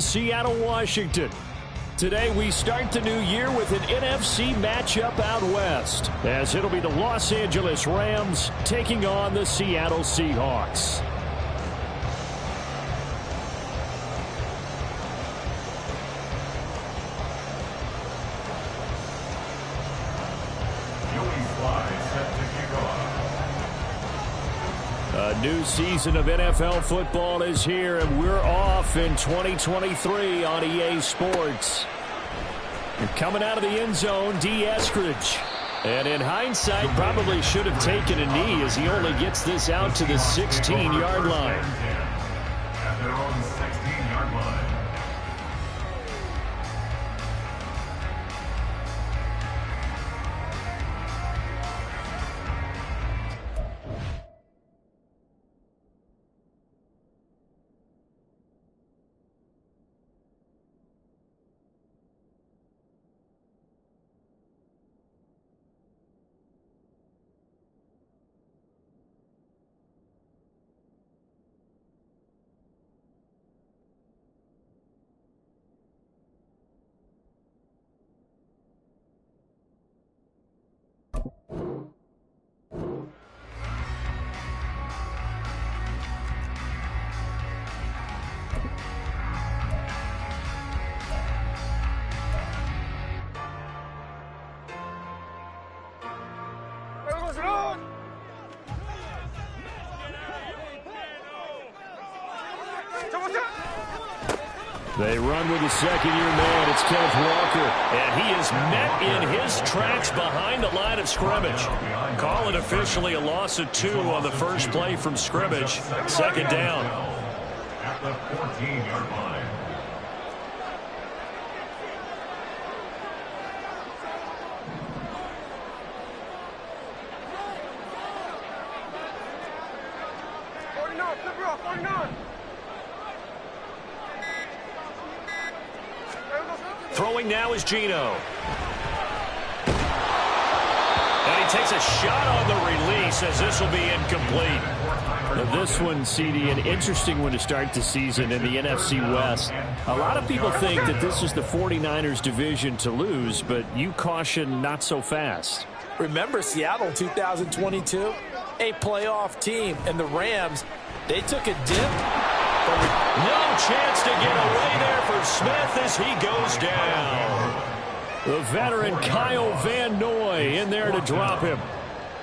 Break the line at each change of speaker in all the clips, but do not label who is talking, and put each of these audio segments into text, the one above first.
Seattle, Washington. Today we start the new year with an NFC matchup out west, as it'll be the Los Angeles Rams taking on the Seattle Seahawks. A new season of NFL football is here, and we're off in 2023 on EA Sports. And coming out of the end zone, D. Eskridge. And in hindsight, probably should have taken a knee as he only gets this out to the 16-yard line.
At their own 16-yard line.
They run with the second-year man. It's Kenneth Walker. And he is met in his tracks behind the line of scrimmage. Call it officially a loss of 2 on the first play from scrimmage. Second down.
At the 14-yard line.
Throwing now is Geno. And he takes a shot on the release as this will be incomplete. Now this one, CD, an interesting one to start the season in the NFC West. A lot of people think that this is the 49ers division to lose, but you caution not so fast.
Remember Seattle 2022? A playoff team, and the Rams, they took a dip.
No chance to get away there for Smith as he goes down. The veteran Kyle Van Noy in there to drop him.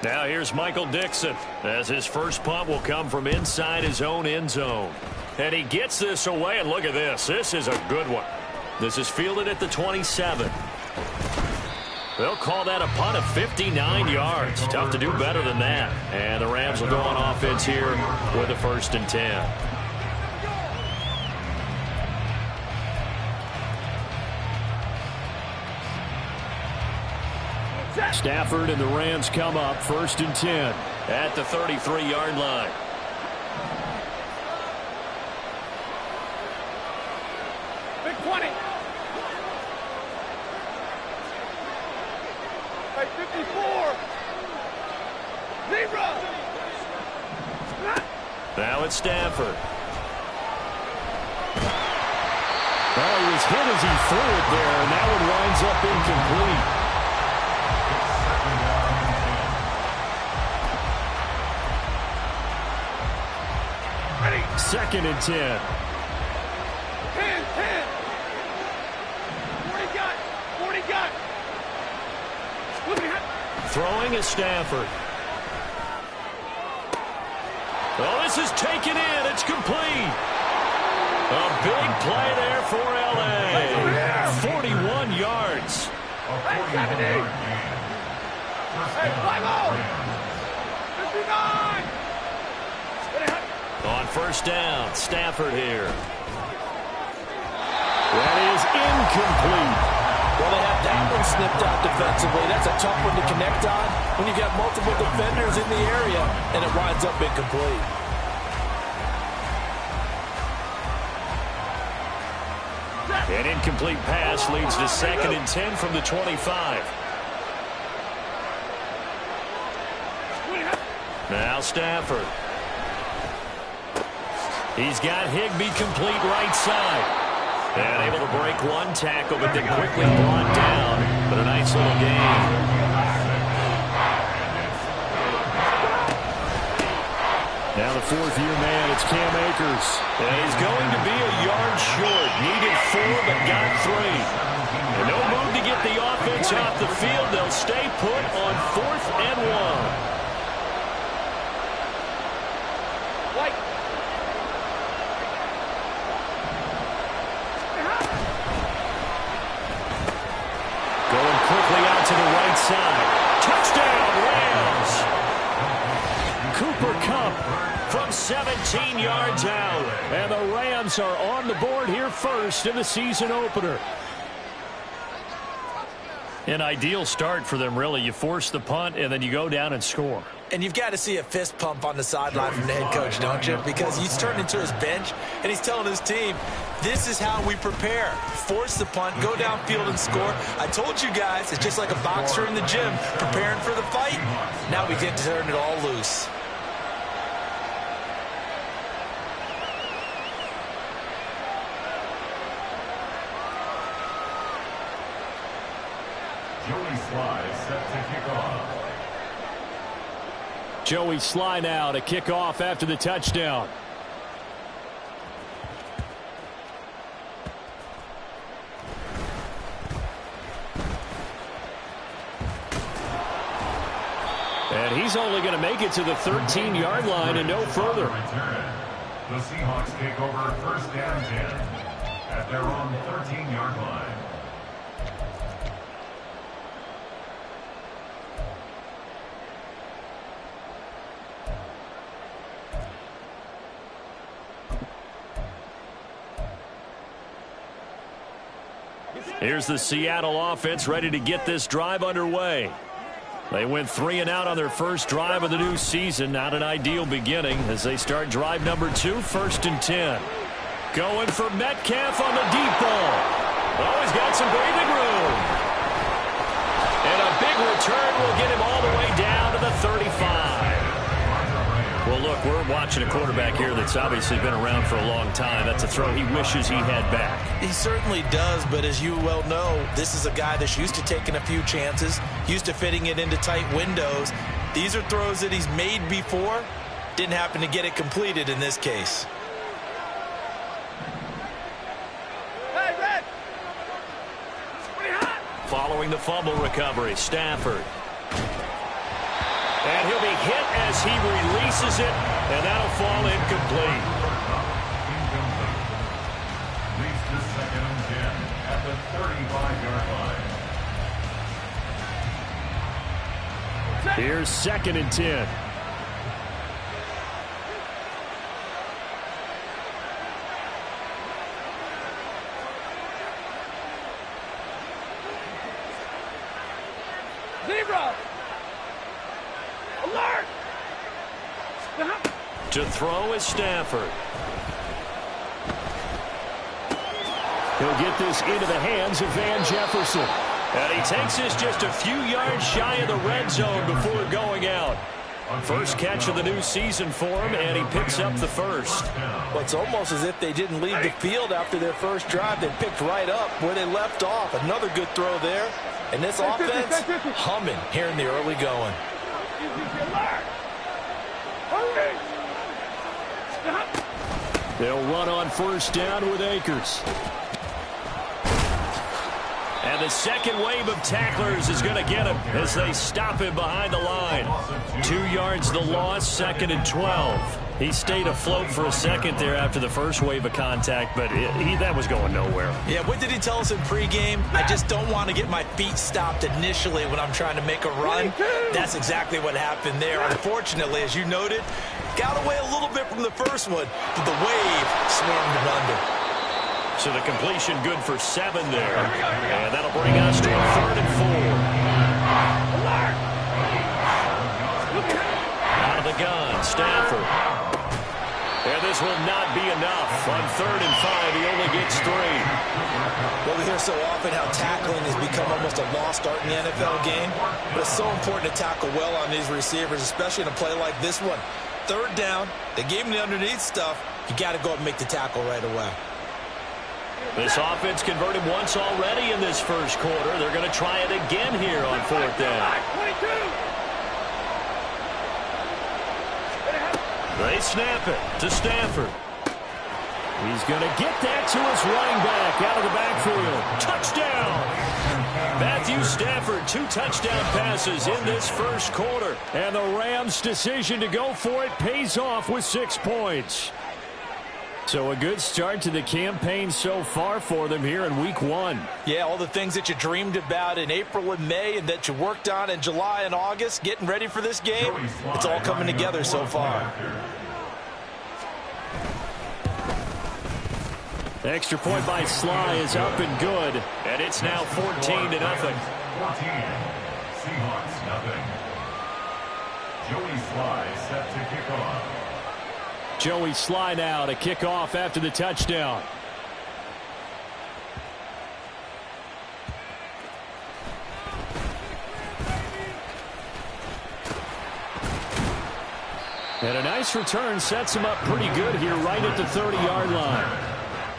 Now here's Michael Dixon as his first punt will come from inside his own end zone. And he gets this away, and look at this. This is a good one. This is fielded at the 27. They'll call that a punt of 59 yards. Tough to do better than that. And the Rams will go on offense here with a 1st and 10. Stafford and the Rams come up 1st and 10 at the 33-yard line.
Big 20. Hey, 54. 0.
Now it's Stafford. Well, he was hit as he threw it there, and that one winds up incomplete. Second and 10.
10, 10. What do you got?
Throwing is Stafford. Oh, this is taken in. It's complete. A big play there for L.A. 41 yards.
Hey, 59.
On 1st down, Stafford here. That is incomplete.
Well, they have that one snipped out defensively. That's a tough one to connect on when you've got multiple defenders in the area, and it winds up incomplete.
An incomplete pass leads to 2nd and 10 from the 25. Now Stafford. He's got Higbee complete right side. And able to break one tackle, but then quickly brought down. But a nice little gain. Now the fourth-year man, it's Cam Akers. And he's going to be a yard short. Needed 4, but got 3. And no move to get the offense off the field. They'll stay put on 4th and 1. Going quickly out to the right side. Touchdown, Rams! Cooper Kupp from 17 yards out. And the Rams are on the board here first in the season opener. An ideal start for them, really. You force the punt, and then you go down and score.
And you've got to see a fist pump on the sideline from the head coach, don't you? Because he's turned into his bench, and he's telling his team, this is how we prepare. Force the punt, go downfield and score. I told you guys, it's just like a boxer in the gym preparing for the fight. Now we get to turn it all loose.
Joey Sly set to kick off.
Joey Sly now to kick off after the touchdown. And he's only going to make it to the 13-yard line and no further.
The Seahawks take over first down 10 at their own 13-yard line.
Here's the Seattle offense ready to get this drive underway. They went 3 and out on their first drive of the new season. Not an ideal beginning as they start drive number 2, 1st and 10. Going for Metcalf on the deep ball. Oh, he's got some breathing room. And a big return will get him all the way down to the 35. Well, look, we're watching a quarterback here that's obviously been around for a long time. That's a throw he wishes he had back.
He certainly does, but as you well know, this is a guy that's used to taking a few chances, used to fitting it into tight windows. These are throws that he's made before. Didn't happen to get it completed in this case.
Hey, Red!
Following the fumble recovery, Stafford. And he'll be hit as he releases it, and that'll fall incomplete.
Leads to 2nd and 10 at the 35-yard line.
Here's 2nd and 10.
Zebra! Alert!
To throw is Stafford. He'll get this into the hands of Van Jefferson. And he takes this just a few yards shy of the red zone before going out. First catch of the new season for him, and he picks up the first.
Well, it's almost as if they didn't leave the field after their first drive. They picked right up where they left off. Another good throw there. And this offense humming here in the early going.
They'll run on first down with Akers. And the second wave of tacklers is going to get him as they stop him behind the line. 2 yards the loss, 2nd and 12. He stayed afloat for a second there after the first wave of contact, but that was going nowhere.
Yeah, what did he tell us in pregame? I just don't want to get my feet stopped initially when I'm trying to make a run. That's exactly what happened there. Unfortunately, as you noted, got away a little bit from the first one, but the wave swarmed him under.
So the completion good for 7 there. And that'll bring us to a 3rd and 4. Out of the gun, Stafford. And this will not be enough. On 3rd and 5, he only gets 3.
Well, we hear so often how tackling has become almost a lost art in the NFL game. But it's so important to tackle well on these receivers, especially in a play like this one. 3rd down, they gave him the underneath stuff. You got to go up and make the tackle right away.
This offense converted once already in this first quarter. They're going to try it again here on fourth down.
22.
They snap it to Stafford. He's going to get that to his running back out of the backfield. Touchdown! Matthew Stafford, 2 touchdown passes in this first quarter. And the Rams' decision to go for it pays off with 6 points. So a good start to the campaign so far for them here in week 1.
Yeah, all the things that you dreamed about in April and May and that you worked on in July and August, getting ready for this game, it's all coming together so far.
The extra point by Sly is up and good, and it's now 14-0.
14. Seahawks, nothing. Joey Sly set to kick off.
Joey Sly now to kick off after the touchdown. And a nice return sets him up pretty good here right at the 30-yard line.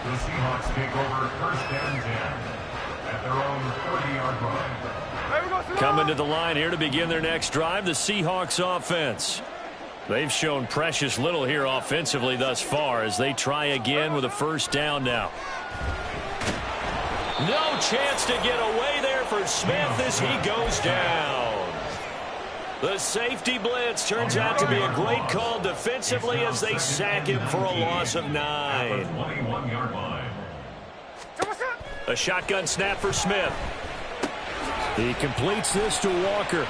The Seahawks take over first and 10 at their own 30-yard line.
Coming to the line here to begin their next drive, the Seahawks offense. They've shown precious little here offensively thus far as they try again with a first down now. No chance to get away there for Smith as he goes down. The safety blitz turns out to be a great call defensively as they sack him for a loss of 9.
21-yard line.
A shotgun snap for Smith. He completes this to Walker.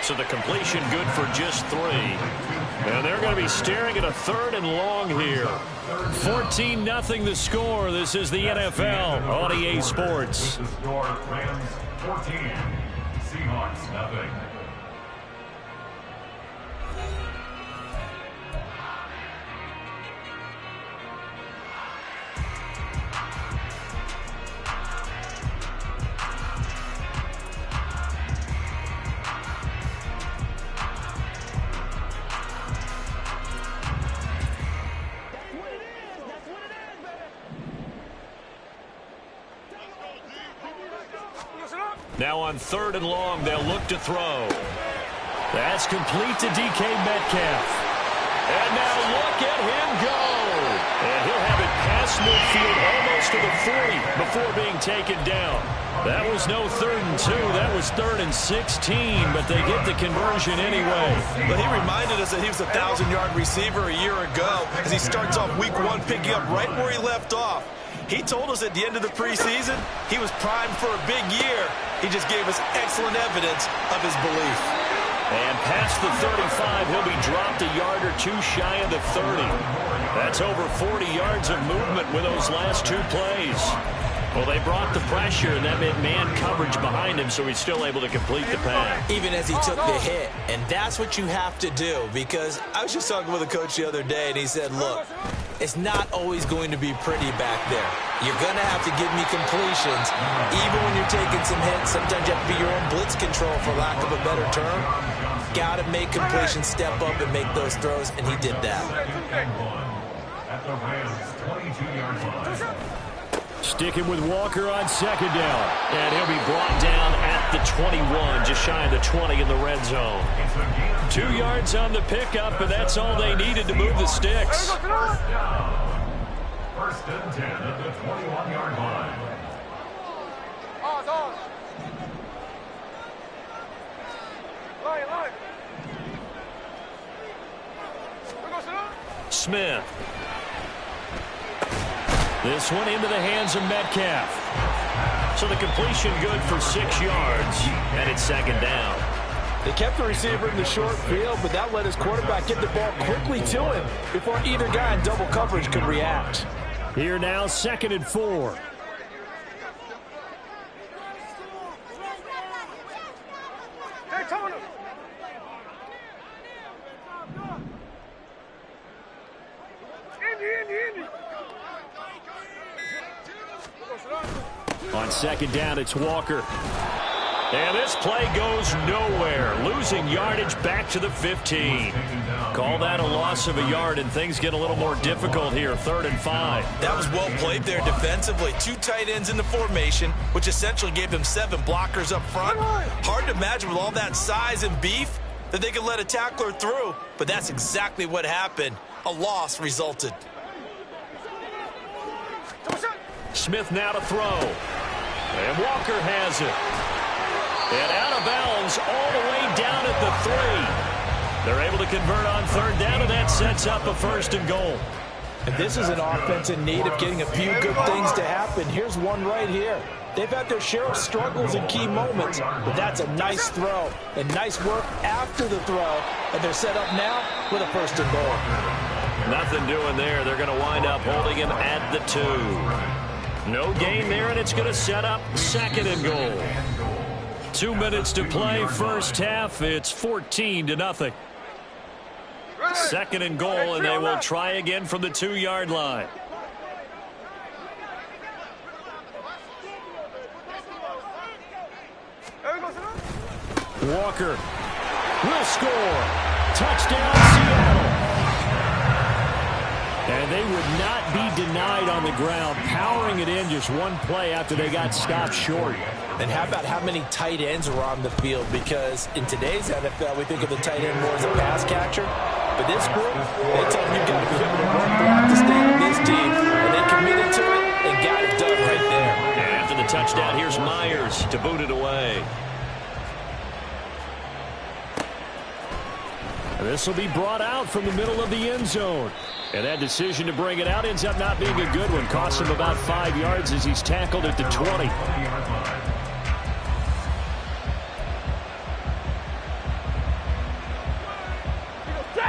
So the completion good for just 3. And they're going to be staring at a 3rd and long here. 14-0 the score. This is the NFL on EA Sports.
The score, Rams 14, Seahawks nothing.
Now on 3rd and long, they'll look to throw. That's complete to DK Metcalf. And now look at him go. And he'll have it past midfield almost to the 40 before being taken down. That was no 3rd and 2. That was 3rd and 16, but they get the conversion anyway.
But he reminded us that he was a 1,000-yard receiver a year ago as he starts off week 1 picking up right where he left off. He told us at the end of the preseason he was primed for a big year. He just gave us excellent evidence of his belief.
And past the 35, he'll be dropped a yard or 2 shy of the 30. That's over 40 yards of movement with those last 2 plays. Well, they brought the pressure, and that meant man coverage behind him, so he's still able to complete the pass.
Even as he took the hit, and that's what you have to do, because I was just talking with a coach the other day, and he said, look, it's not always going to be pretty back there. You're going to have to give me completions. Even when you're taking some hits, sometimes you have to be your own blitz control, for lack of a better term. Got to make completions, step up, and make those throws, and he did that.
At the Rams 22-yard line.
Sticking with Walker on 2nd down. And he'll be brought down at the 21, just shy of the 20 in the red zone. 2 yards on the pickup, and that's all they needed to move the sticks.
First down. 1st and 10 at the 21-yard line.
Smith. This one into the hands of Metcalf. So the completion good for 6 yards, and it's 2nd down.
They kept the receiver in the short field, but that let his quarterback get the ball quickly to him before either guy in double coverage could react.
Here now, 2nd and 4. On 2nd down, it's Walker. And this play goes nowhere, losing yardage back to the 15. Call that a loss of a yard, and things get a little more difficult here, 3rd and 5.
That was well played there defensively. 2 tight ends in the formation, which essentially gave them 7 blockers up front. Hard to imagine with all that size and beef that they could let a tackler through, but that's exactly what happened. A loss resulted.
Smith now to throw. And Walker has it. And out of bounds all the way down at the 3. They're able to convert on 3rd down, and that sets up a 1st and goal.
And this is an offense in need of getting a few good things to happen. Here's one right here. They've had their share of struggles in key moments, but that's a nice throw and nice work after the throw. And they're set up now with a 1st and goal.
Nothing doing there. They're going to wind up holding him at the 2. No gain there, and it's going to set up 2nd and goal. 2 minutes to play, first half. It's 14-0. 2nd and goal, and they will try again from the 2-yard line. Walker will score. Touchdown, Seattle. And they would not be denied on the ground, powering it in just one play after they got stopped short.
And how about how many tight ends were on the field? Because in today's NFL, we think of the tight end more as a pass catcher. But this group, they tell them you've got to be able to run block to stay on this team. And they committed to it and got it done right there.
And after the touchdown, here's Myers to boot it away. And this will be brought out from the middle of the end zone. And that decision to bring it out ends up not being a good one. Costs him about 5 yards as he's tackled at the 20.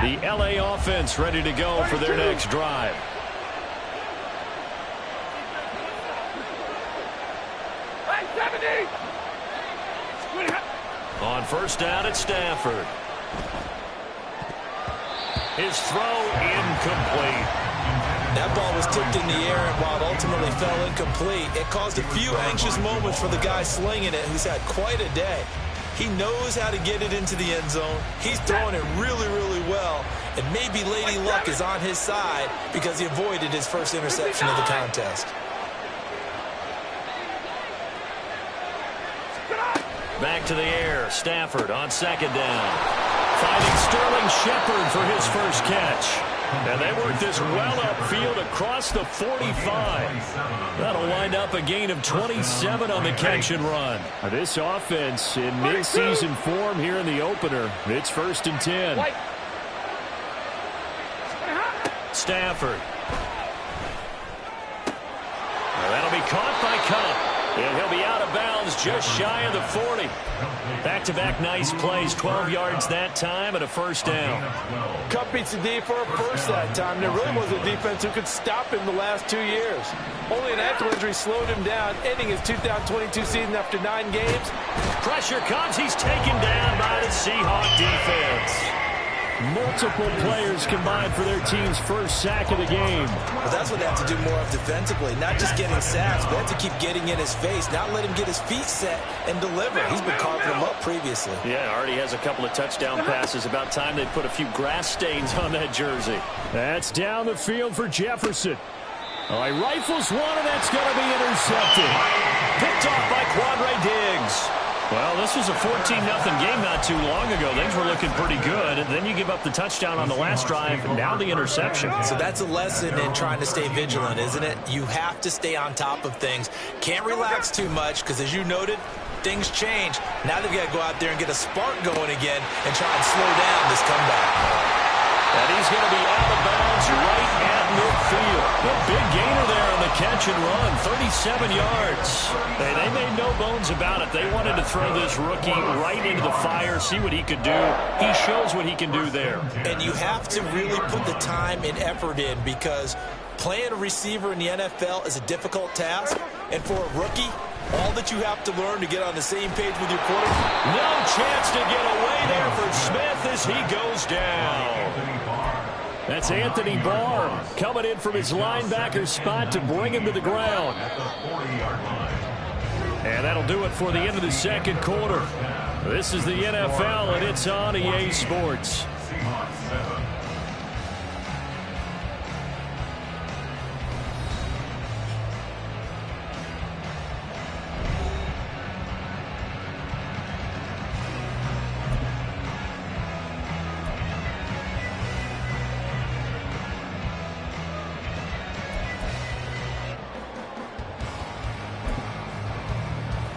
The LA offense ready to go for their next drive. On 1st down, it's Stafford. His throw incomplete.
That ball was tipped in the air, and while it ultimately fell incomplete, it caused a few anxious moments for the guy slinging it, who's had quite a day. He knows how to get it into the end zone. He's throwing it really, really well, and maybe Lady Luck is on his side because he avoided his first interception of the contest.
Back to the air. Stafford on 2nd down. Finding Sterling Shepard for his first catch. And they work this well upfield across the 45. That'll wind up a gain of 27 on the catch and run. This offense in mid-season form here in the opener. It's 1st and 10. Stafford. That'll be caught by Cup. And he'll be out of bounds just shy of the 40. Back-to-back nice plays, 12 yards that time and a 1st down.
Cup beats the D for a first that time. There really was a defense who could stop him the last 2 years. Only an ankle injury slowed him down, ending his 2022 season after 9 games.
Pressure comes. He's taken down by the Seahawk defense. Multiple players combined for their team's first sack of the game.
Well, that's what they have to do more of defensively. Not just getting sacks, but have to keep getting in his face. Not let him get his feet set and deliver. He's been carving them up previously.
Yeah, already has a couple of touchdown passes. About time they put a few grass stains on that jersey. That's down the field for Jefferson. All right, rifles one, and that's going to be intercepted. Picked off by Quandre Diggs. Well, this was a 14-0 game not too long ago. Things were looking pretty good. And then you give up the touchdown on the last drive, now the interception.
So that's a lesson in trying to stay vigilant, isn't it? You have to stay on top of things. Can't relax too much because, as you noted, things change. Now they've got to go out there and get a spark going again and try and slow down this comeback.
And he's going to be out of bounds right at midfield. A big gainer there on the catch and run, 37 yards. Hey, they made no bones about it. They wanted to throw this rookie right into the fire, see what he could do. He shows what he can do there.
And you have to really put the time and effort in because playing a receiver in the NFL is a difficult task. And for a rookie, all that you have to learn to get on the same page with your quarterback.
No chance to get away there for Smith as he goes down. That's Anthony Barr coming in from his linebacker spot to bring him to the ground. And that'll do it for the end of the second quarter. This is the NFL, and it's on EA Sports.
Seahawks 7.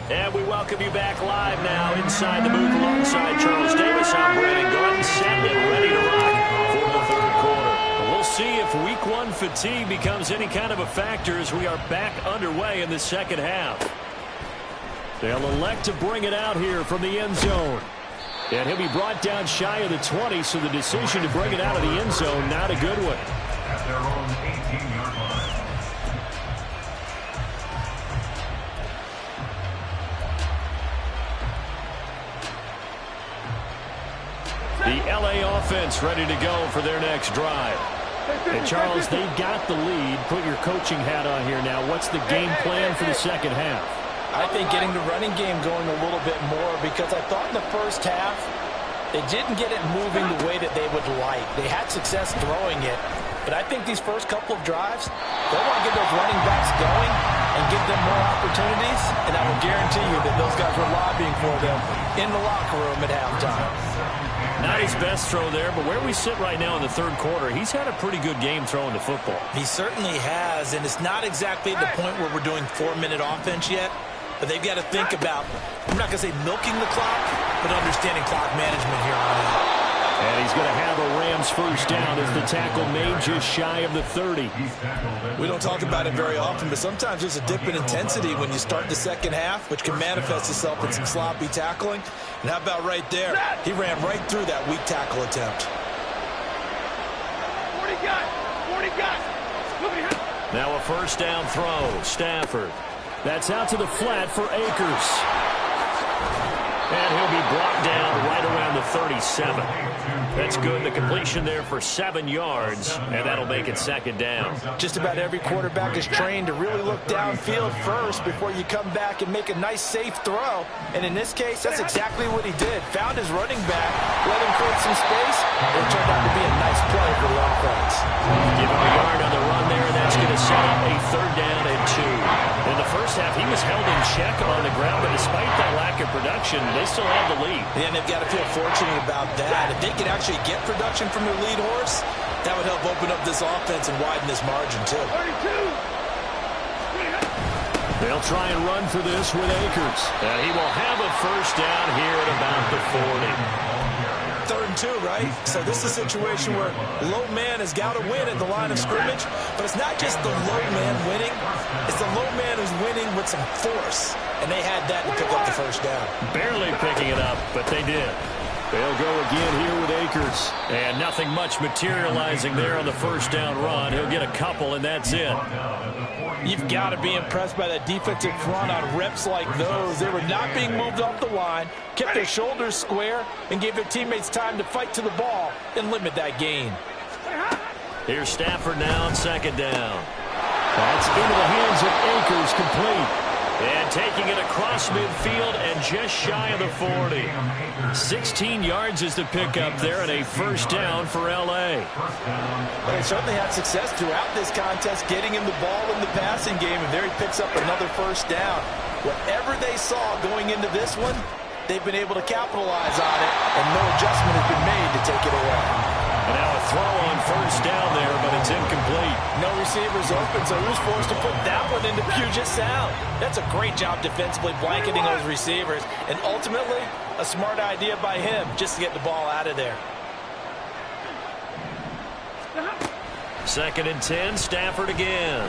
And we welcome you back live now inside the booth alongside Charles Davis. I'm Brandon Gordon, set and ready to rock for the third quarter. We'll see if week one fatigue becomes any kind of a factor as we are back underway in the second half. They'll elect to bring it out here from the end zone. And he'll be brought down shy of the 20, so the decision to bring it out of the end zone, not a good one.
At their own 18-yard line.
The L.A. offense ready to go for their next drive. And Charles, they've got the lead. Put your coaching hat on here now. What's the game plan for the second half?
I think getting the running game going a little bit more, because I thought in the first half they didn't get it moving the way that they would like. They had success throwing it, but I think these first couple of drives, they want to get those running backs going and give them more opportunities, and I will guarantee you that those guys were lobbying for them in the locker room at halftime.
Not his best throw there, but where we sit right now in the third quarter, he's had a pretty good game throwing the football.
He certainly has, and it's not exactly at the point where we're doing 4-minute offense yet, but they've got to think about, I'm not going to say milking the clock, but understanding clock management here on out.
And he's going to have a Rams first down as the tackle made just shy of the 30.
We don't talk about it very often, but sometimes there's a dip in intensity when you start the second half, which can manifest itself in some sloppy tackling. And how about right there? He ran right through that weak tackle attempt.
40 guys. 40 guys.
Now a first down throw. Stafford. That's out to the flat for Akers. And he'll be brought down right around the 37. That's good. The completion there for 7 yards, and that'll make it second down.
Just about every quarterback is trained to really look downfield first before you come back and make a nice, safe throw. And in this case, that's exactly what he did. Found his running back, let him create some space, and it turned out to be a nice play for the offense.
Give him a yard on the run there, and that's going to set up a third down and 2. In the first half, he was held in check on the ground, but despite that lack of production, they still have the lead.
Yeah, and they've got to feel fortunate about that. If they could actually get production from their lead horse, that would help open up this offense and widen this margin, too.
32.
They'll try and run for this with Akers. And he will have a first down here at about the 40.
3rd and 2, right? So this is a situation where low man has got to win at the line of scrimmage, but it's not just the low man winning. It's the low man who's winning with some force, and they had that to pick up the first down.
Barely picking it up, but they did. They'll go again here with Akers. And nothing much materializing there on the first down run. He'll get a couple, and that's it.
You've got to be impressed by that defensive front on reps like those. They were not being moved off the line, kept their shoulders square, and gave their teammates time to fight to the ball and limit that gain.
Here's Stafford now on second down. That's into the hands of Akers, complete. And taking it across midfield and just shy of the 40. 16 yards is the pickup there, and a first down for L.A.
Well, they certainly had success throughout this contest, getting him the ball in the passing game, and there he picks up another first down. Whatever they saw going into this one, they've been able to capitalize on it, and no adjustment has been made to take it away.
And now a throw on first down there, but it's incomplete.
No receivers open, so who's forced to put that one into Puget Sound? That's a great job defensively blanketing those receivers, and ultimately a smart idea by him just to get the ball out of there.
2nd and 10, Stafford again.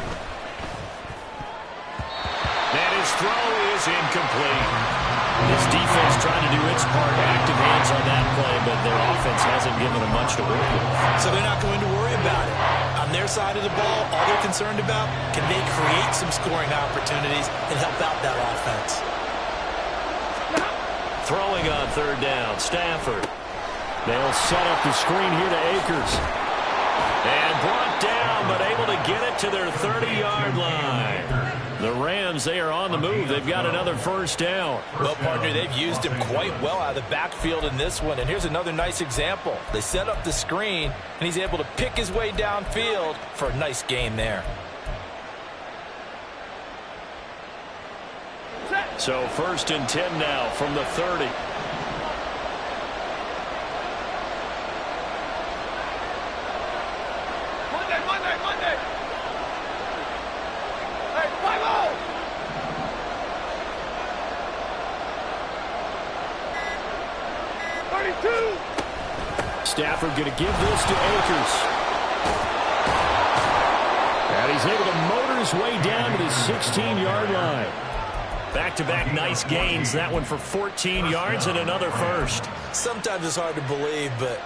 And his throw is incomplete. This defense trying to do its part, active hands on that play, but their offense hasn't given them much to work with.
So they're not going to worry about it. On their side of the ball, all they're concerned about, can they create some scoring opportunities and help out that offense?
Throwing on third down, Stafford. They'll set up the screen here to Akers. And brought down, but able to get it to their 30-yard line. The Rams, they are on the move. They've got another first down.
Well, partner, they've used him quite well out of the backfield in this one. And here's another nice example. They set up the screen, and he's able to pick his way downfield for a nice gain there.
So 1st and 10 now from the 30.
Monday. Hey, 5-0.
Stafford going to give this to Akers. And he's able to motor his way down to the 16-yard line. Back-to-back nice gains. That one for 14 yards and another first.
Sometimes it's hard to believe, but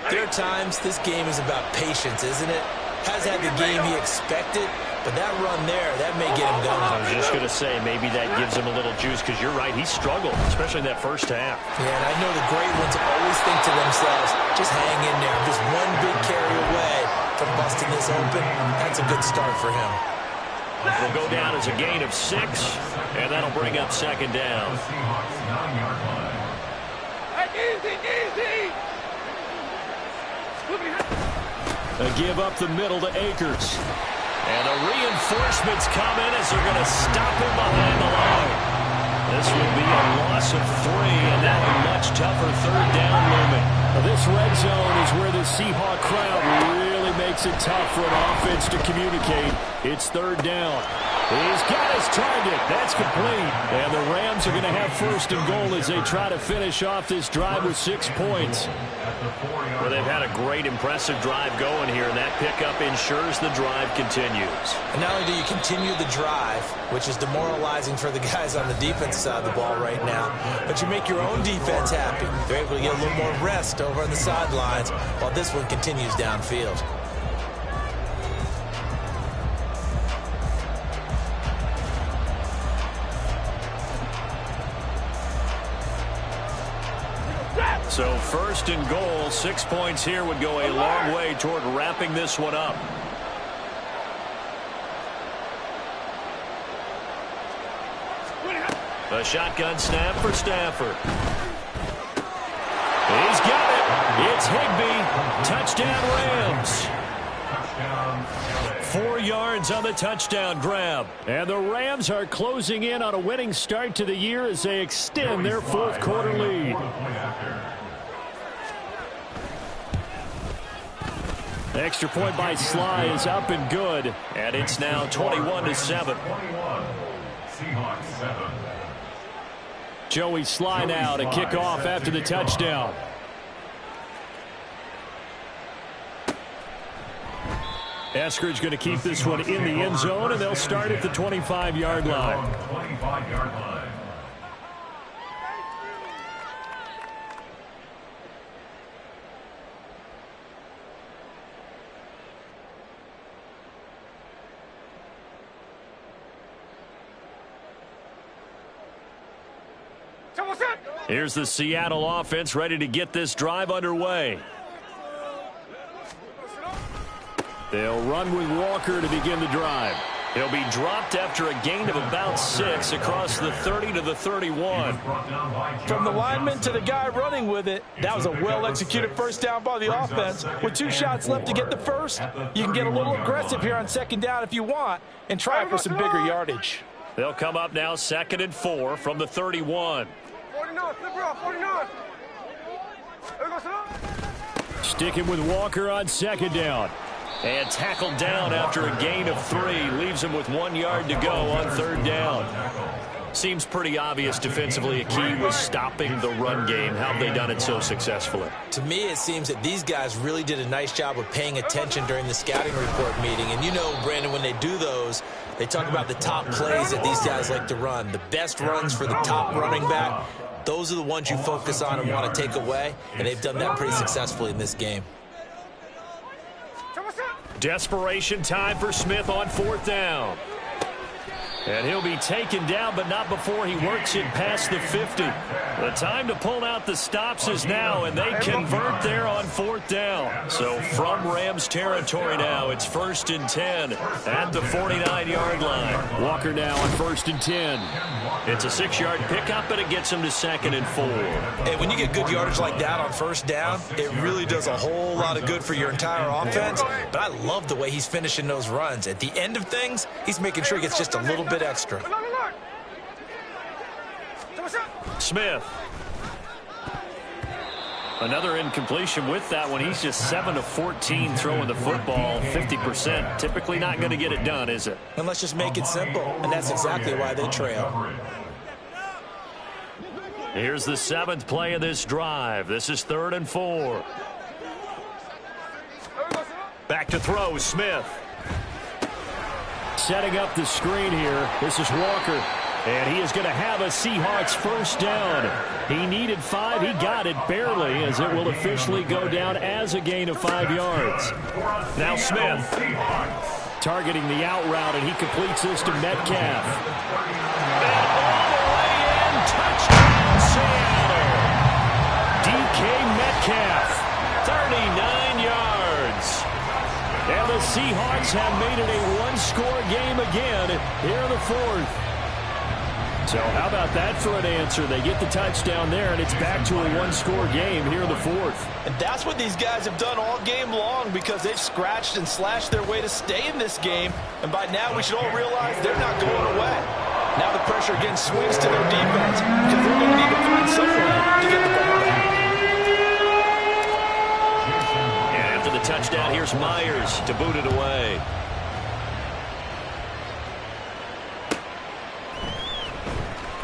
there are times this game is about patience, isn't it? Has had the game he expected, but that run there, that may get him going.
I was just going to say, maybe that gives him a little juice, because you're right, he struggled, especially in that first half.
Yeah, and I know the great ones always think to themselves, just hang in there. Just one big carry away from busting this open. That's a good start for him.
Will go down as a gain of 6, and that'll bring up 2nd down.
Easy.
A give up the middle to Akers. And the reinforcements come in as they're going to stop him behind the line. This will be a loss of 3, and now a much tougher 3rd down looming. This red zone is where the Seahawk crowd really makes it tough for an offense to communicate. It's 3rd down. He's got his target. That's complete. And the Rams are going to have 1st and goal as they try to finish off this drive with 6 points. Well, they've had a great, impressive drive going here, and that pickup ensures the drive continues.
And not only do you continue the drive, which is demoralizing for the guys on the defensive side of the ball right now, but you make your own defense happy. They're able to get a little more rest over on the sidelines while this one continues downfield.
So 1st and goal, 6 points here would go a long way toward wrapping this one up. A shotgun snap for Stafford. He's got it. It's Higbee. Touchdown Rams. 4 yards on the touchdown grab. And the Rams are closing in on a winning start to the year as they extend their 4th quarter lead. Extra point by Sly is up and good. And it's now 21-7. Joey Sly now to kick off after the touchdown. Eskridge going to keep this one in the end zone, and they'll start at the 25-yard line. Here's the Seattle offense ready to get this drive underway. They'll run with Walker to begin the drive. He'll be dropped after a gain of about 6 across the 30 to the 31.
From the lineman to the guy running with it, that was a well-executed first down by the offense. With 2 shots left to get the first, you can get a little aggressive here on 2nd down if you want and try for some bigger yardage.
They'll come up now 2nd and 4 from the 31.
49.
Sticking with Walker on 2nd down. And tackled down after a gain of 3. Leaves him with 1 yard to go on 3rd down. Seems pretty obvious defensively a key was stopping the run game. How have they done it so successfully?
To me, it seems that these guys really did a nice job of paying attention during the scouting report meeting. And you know, Brandon, when they do those, they talk about the top plays that these guys like to run. The best runs for the top running back. Those are the ones you focus on and want to take away. And they've done that pretty successfully in this game.
Desperation time for Smith on 4th down. And he'll be taken down, but not before he works it past the 50. The time to pull out the stops is now, and they convert there on 4th down. So from Rams territory now, it's 1st and 10 at the 49-yard line. Walker now on 1st and 10. It's a 6-yard pickup, and it gets him to 2nd and 4.
Hey, when you get good yardage like that on 1st down, it really does a whole lot of good for your entire offense. But I love the way he's finishing those runs. At the end of things, he's making sure he gets just a little bit extra.
Smith. Another incompletion with that one. He's just 7 of 14 throwing the football, 50%. Typically not going to get it done, is it?
And let's just make it simple, and that's exactly why they trail.
Here's the 7th play of this drive. This is 3rd and 4. Back to throw, Smith. Setting up the screen here. This is Walker. And he is going to have a Seahawks 1st down. He needed 5. He got it barely, as it will officially go down as a gain of 5 yards. Now Smith targeting the out route, and he completes this to Metcalf. And all the way in. Touchdown, Seattle. DK Metcalf, 39 yards. And the Seahawks have made it a one-score game again here in the 4th. So how about that for an answer? They get the touchdown there, and it's back to a one-score game here in the 4th.
And that's what these guys have done all game long, because they've scratched and slashed their way to stay in this game. And by now, we should all realize they're not going away. Now the pressure again swings to their defense, because they're going to need to find some way to get the ball back.
And after the touchdown, here's Myers to boot it away.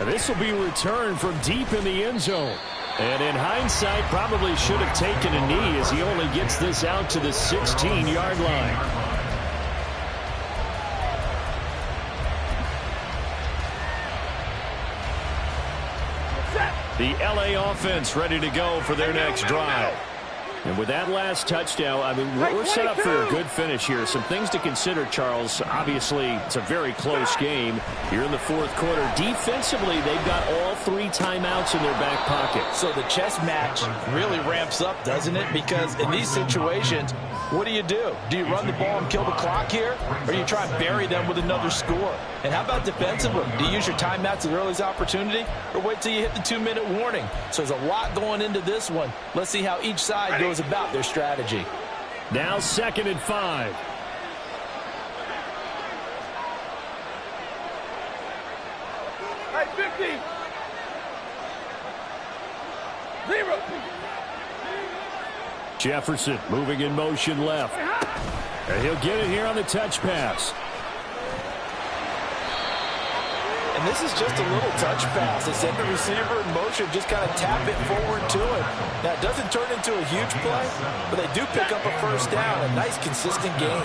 This will be returned from deep in the end zone. And in hindsight, probably should have taken a knee, as he only gets this out to the 16-yard line. The LA offense ready to go for their next drive. And with that last touchdown, I mean, we're set up for a good finish here. Some things to consider, Charles. Obviously, it's a very close game here in the 4th quarter. Defensively, they've got all 3 timeouts in their back pocket.
So the chess match really ramps up, doesn't it? Because in these situations, what do? Do you run the ball and kill the clock here? Or do you try and bury them with another score? And how about defensively? Do you use your timeouts at the earliest opportunity? Or wait till you hit the 2-minute warning? So there's a lot going into this one. Let's see how each side goes about their strategy.
Now 2nd and 5.
Hey, 50. 0.
Jefferson moving in motion left. And he'll get it here on the touch pass.
And this is just a little touch pass. They send the receiver in motion, just kind of tap it forward to him. Now, it doesn't turn into a huge play, but they do pick up a 1st down, a nice, consistent gain.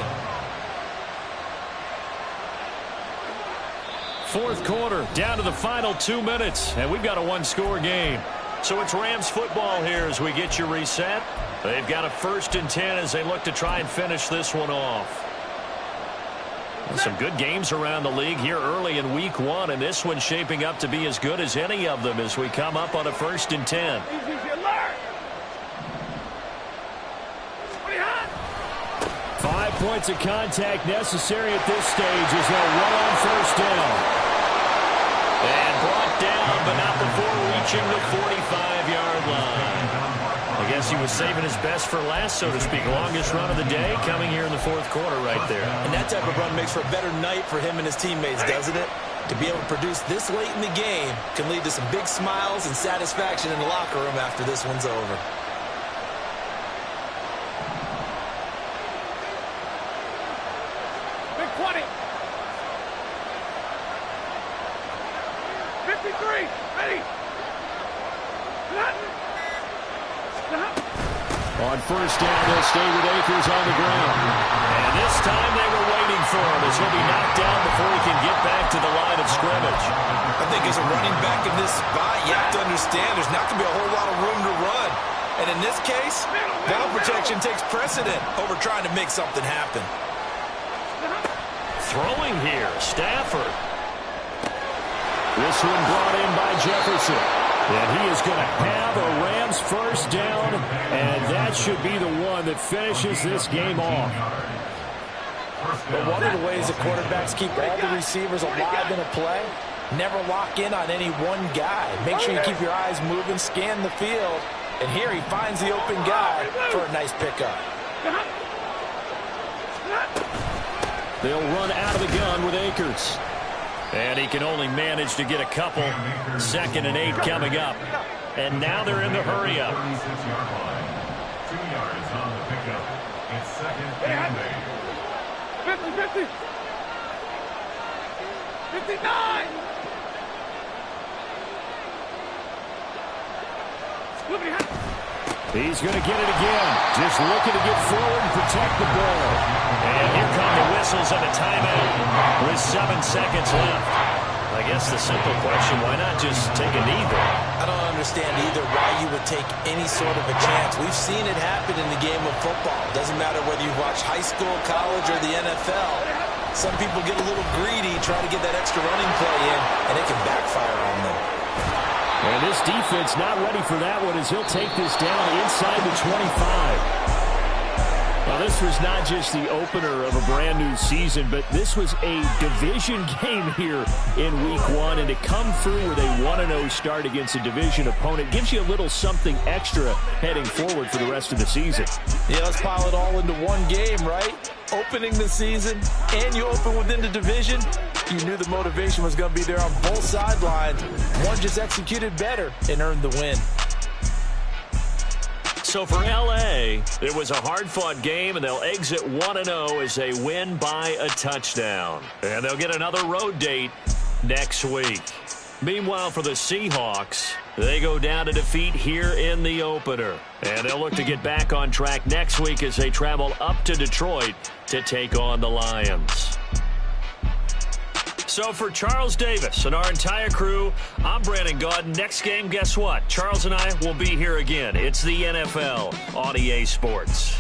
4th quarter, down to the final 2 minutes, and we've got a one-score game. So it's Rams football here as we get you reset. They've got a 1st and 10 as they look to try and finish this one off. Some good games around the league here early in week 1, and this one's shaping up to be as good as any of them as we come up on a 1st and 10. 5 points of contact necessary at this stage as they'll run on 1st down. And brought down, but not before reaching the 45-yard line. I guess he was saving his best for last, so to speak. Longest run of the day coming here in the 4th quarter right there.
And that type of run makes for a better night for him and his teammates, doesn't it? To be able to produce this late in the game can lead to some big smiles and satisfaction in the locker room after this one's over.
Big 20. 53. Ready.
On 1st down, they'll stay with Akers on the ground. And this time they were waiting for him as he'll be knocked down before he can get back to the line of scrimmage.
I think as a running back in this spot, you have to understand there's not going to be a whole lot of room to run. And in this case, ball protection takes precedent over trying to make something happen.
Throwing here, Stafford. This one brought in by Jefferson. And he is going to have a Rams first down, and that should be the one that finishes this game off.
But one of the ways the quarterbacks keep all the receivers alive in a play, never lock in on any one guy. Make sure you keep your eyes moving, scan the field, and here he finds the open guy for a nice pickup.
They'll run out of the gun with Akers. And he can only manage to get a couple. 2nd and 8 coming up. And now they're in the hurry-up.
36-yard line. 2 yards on the pickup. It's 2nd and 8.
50, 50. 59.
He's going to get it again. Just looking to get forward and protect the ball. And here come the whistles and a timeout with 7 seconds left. I guess the simple question, why not just take a knee there?
I don't understand either why you would take any sort of a chance. We've seen it happen in the game of football. Doesn't matter whether you watch high school, college, or the NFL. Some people get a little greedy, try to get that extra running play in, and it can backfire on them.
And this defense not ready for that one as he'll take this down inside the 25. Now, this was not just the opener of a brand-new season, but this was a division game here in Week 1. And to come through with a 1-0 start against a division opponent gives you a little something extra heading forward for the rest of the season.
Yeah, let's pile it all into one game, right? Opening the season, and you open within the division. You knew the motivation was going to be there on both sidelines. One just executed better and earned the win.
So for L.A., it was a hard-fought game, and they'll exit 1-0 as they win by a touchdown. And they'll get another road date next week. Meanwhile, for the Seahawks, they go down to defeat here in the opener. And they'll look to get back on track next week as they travel up to Detroit to take on the Lions. So for Charles Davis and our entire crew, I'm Brandon Gaudin. Next game, guess what? Charles and I will be here again. It's the NFL on EA Sports.